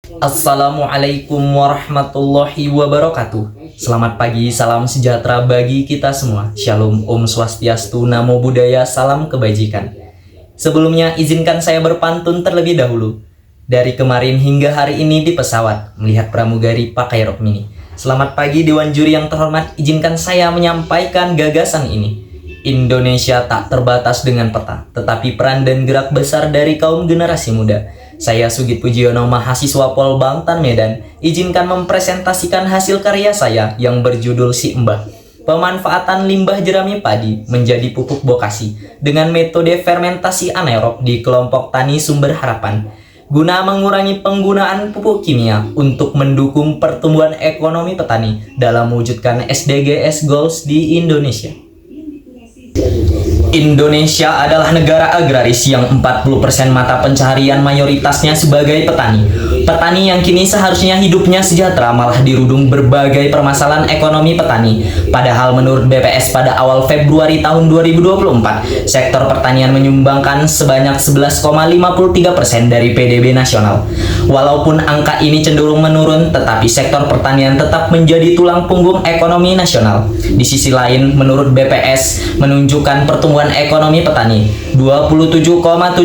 Assalamualaikum warahmatullahi wabarakatuh. Selamat pagi, salam sejahtera bagi kita semua. Shalom, Om Swastiastu, Namo Buddhaya, salam kebajikan. Sebelumnya izinkan saya berpantun terlebih dahulu. Dari kemarin hingga hari ini di pesawat, melihat pramugari pakai rok mini. Selamat pagi Dewan Juri yang terhormat, izinkan saya menyampaikan gagasan ini. Indonesia tak terbatas dengan peta, tetapi peran dan gerak besar dari kaum generasi muda. Saya Sugit Pujiono, mahasiswa Polbangtan Medan, izinkan mempresentasikan hasil karya saya yang berjudul Si Embah. Pemanfaatan limbah jerami padi menjadi pupuk bokasi dengan metode fermentasi anaerob di kelompok tani Sumber Harapan, guna mengurangi penggunaan pupuk kimia untuk mendukung pertumbuhan ekonomi petani dalam mewujudkan SDGs Goals di Indonesia. Indonesia adalah negara agraris yang 40% mata pencaharian mayoritasnya sebagai petani. Petani yang kini seharusnya hidupnya sejahtera malah dirudung berbagai permasalahan ekonomi petani. Padahal menurut BPS pada awal Februari tahun 2024, sektor pertanian menyumbangkan sebanyak 11,53% dari PDB nasional. Walaupun angka ini cenderung menurun, tetapi sektor pertanian tetap menjadi tulang punggung ekonomi nasional. Di sisi lain, menurut BPS menunjukkan pertumbuhan ekonomi petani. 27,76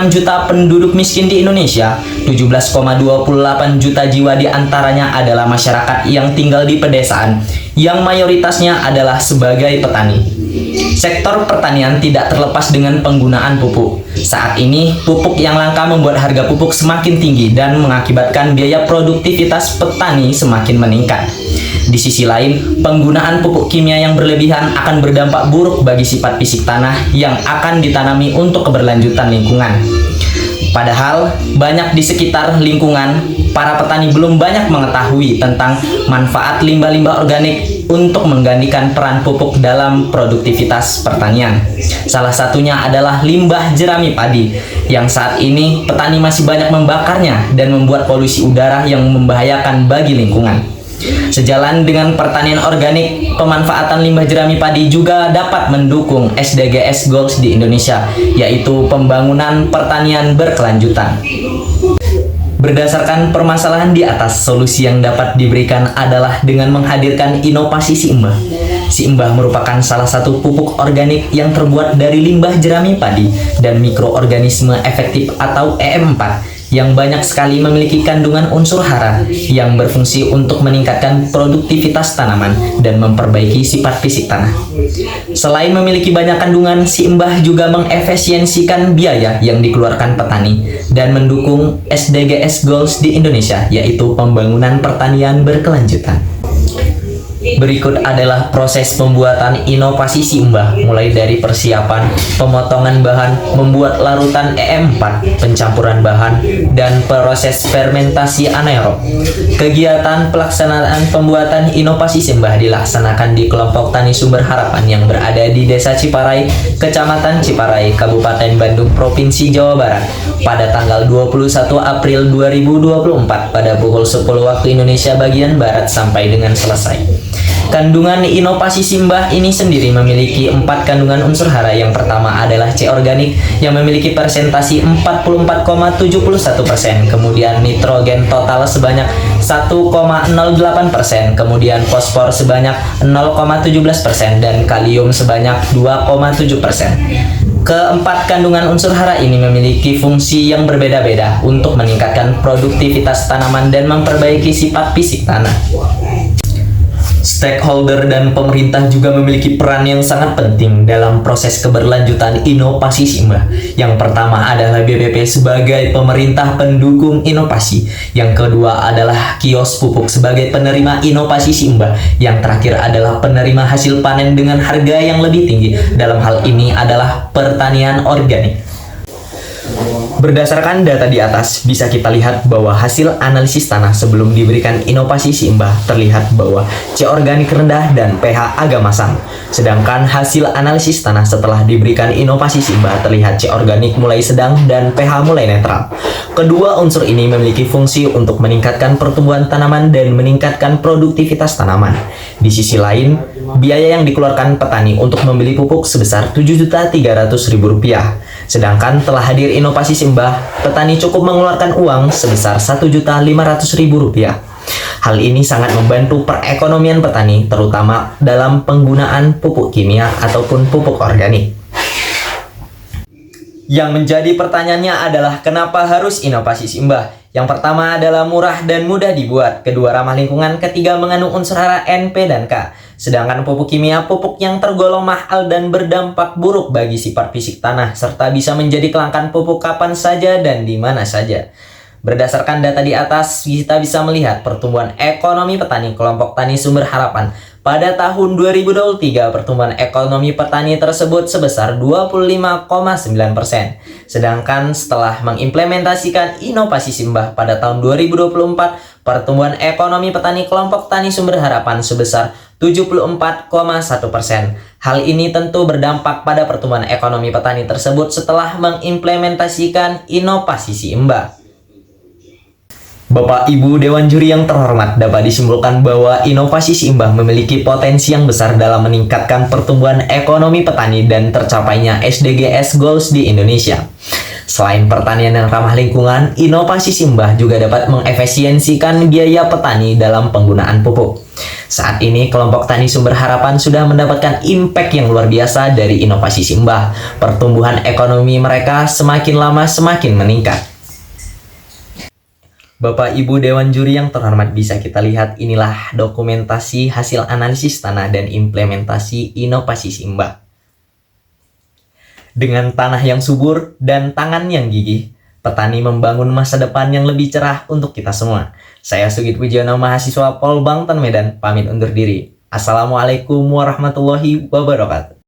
juta penduduk miskin di Indonesia, 17,28 juta jiwa diantaranya adalah masyarakat yang tinggal di pedesaan, yang mayoritasnya adalah sebagai petani. Sektor pertanian tidak terlepas dengan penggunaan pupuk. Saat ini, pupuk yang langka membuat harga pupuk semakin tinggi dan mengakibatkan biaya produktivitas petani semakin meningkat. Di sisi lain, penggunaan pupuk kimia yang berlebihan akan berdampak buruk bagi sifat fisik tanah yang akan ditanami untuk keberlanjutan lingkungan. Padahal, banyak di sekitar lingkungan, para petani belum banyak mengetahui tentang manfaat limbah-limbah organik untuk menggantikan peran pupuk dalam produktivitas pertanian. Salah satunya adalah limbah jerami padi, yang saat ini petani masih banyak membakarnya dan membuat polusi udara yang membahayakan bagi lingkungan. Sejalan dengan pertanian organik, pemanfaatan limbah jerami padi juga dapat mendukung SDGs Goals di Indonesia, yaitu pembangunan pertanian berkelanjutan. Berdasarkan permasalahan di atas, solusi yang dapat diberikan adalah dengan menghadirkan inovasi Si Embah. Si Embah merupakan salah satu pupuk organik yang terbuat dari limbah jerami padi dan mikroorganisme efektif atau EM4 yang banyak sekali memiliki kandungan unsur hara yang berfungsi untuk meningkatkan produktivitas tanaman dan memperbaiki sifat fisik tanah. Selain memiliki banyak kandungan, Si Embah juga mengefisiensikan biaya yang dikeluarkan petani dan mendukung SDGs Goals di Indonesia, yaitu pembangunan pertanian berkelanjutan. Berikut adalah proses pembuatan inovasi Si Embah, mulai dari persiapan, pemotongan bahan, membuat larutan EM4, pencampuran bahan, dan proses fermentasi anaerob. Kegiatan pelaksanaan pembuatan inovasi Si Embah dilaksanakan di kelompok tani Sumber Harapan yang berada di Desa Ciparai, Kecamatan Ciparai, Kabupaten Bandung, Provinsi Jawa Barat, pada tanggal 21 April 2024 pada pukul 10 waktu Indonesia bagian Barat sampai dengan selesai. Kandungan inovasi Si Embah ini sendiri memiliki 4 kandungan unsur hara. Yang pertama adalah C organik yang memiliki persentasi 44,71%, kemudian nitrogen total sebanyak 1,08%, kemudian fosfor sebanyak 0,17% dan kalium sebanyak 2,7%. Keempat kandungan unsur hara ini memiliki fungsi yang berbeda-beda untuk meningkatkan produktivitas tanaman dan memperbaiki sifat fisik tanah. Stakeholder dan pemerintah juga memiliki peran yang sangat penting dalam proses keberlanjutan inovasi Si Embah. Yang pertama adalah BPP sebagai pemerintah pendukung inovasi. Yang kedua adalah kios pupuk sebagai penerima inovasi Si Embah. Yang terakhir adalah penerima hasil panen dengan harga yang lebih tinggi. Dalam hal ini adalah pertanian organik. Berdasarkan data di atas, bisa kita lihat bahwa hasil analisis tanah sebelum diberikan inovasi Si Embah terlihat bahwa C organik rendah dan pH agak masam. Sedangkan hasil analisis tanah setelah diberikan inovasi Si Embah terlihat C organik mulai sedang dan pH mulai netral. Kedua unsur ini memiliki fungsi untuk meningkatkan pertumbuhan tanaman dan meningkatkan produktivitas tanaman. Di sisi lain, biaya yang dikeluarkan petani untuk membeli pupuk sebesar Rp7.300.000. Sedangkan telah hadir inovasi Simbah, petani cukup mengeluarkan uang sebesar Rp1.500.000. Hal ini sangat membantu perekonomian petani, terutama dalam penggunaan pupuk kimia ataupun pupuk organik. Yang menjadi pertanyaannya adalah kenapa harus inovasi Simbah? Yang pertama adalah murah dan mudah dibuat, kedua ramah lingkungan, ketiga mengandung unsur hara N, P, dan K. Sedangkan pupuk kimia, pupuk yang tergolong mahal dan berdampak buruk bagi sifat fisik tanah, serta bisa menjadi kelangkaan pupuk kapan saja dan di mana saja. Berdasarkan data di atas, kita bisa melihat pertumbuhan ekonomi petani kelompok Tani Sumber Harapan. Pada tahun 2023, pertumbuhan ekonomi petani tersebut sebesar 25,9%. Sedangkan setelah mengimplementasikan inovasi Simbah pada tahun 2024, pertumbuhan ekonomi petani kelompok Tani Sumber Harapan sebesar 74,1%. Hal ini tentu berdampak pada pertumbuhan ekonomi petani tersebut setelah mengimplementasikan inovasi Simbah. Bapak Ibu Dewan Juri yang terhormat, dapat disimpulkan bahwa inovasi Simbah memiliki potensi yang besar dalam meningkatkan pertumbuhan ekonomi petani dan tercapainya SDGs Goals di Indonesia. Selain pertanian yang ramah lingkungan, inovasi Simbah juga dapat mengefisiensikan biaya petani dalam penggunaan pupuk. Saat ini, kelompok Tani Sumber Harapan sudah mendapatkan impact yang luar biasa dari inovasi Simbah. Pertumbuhan ekonomi mereka semakin lama semakin meningkat. Bapak Ibu Dewan Juri yang terhormat, bisa kita lihat inilah dokumentasi hasil analisis tanah dan implementasi inovasi Simbah. Dengan tanah yang subur dan tangan yang gigih, petani membangun masa depan yang lebih cerah untuk kita semua. Saya Sugit Wijono, mahasiswa Polbangtan Medan, pamit undur diri. Assalamualaikum warahmatullahi wabarakatuh.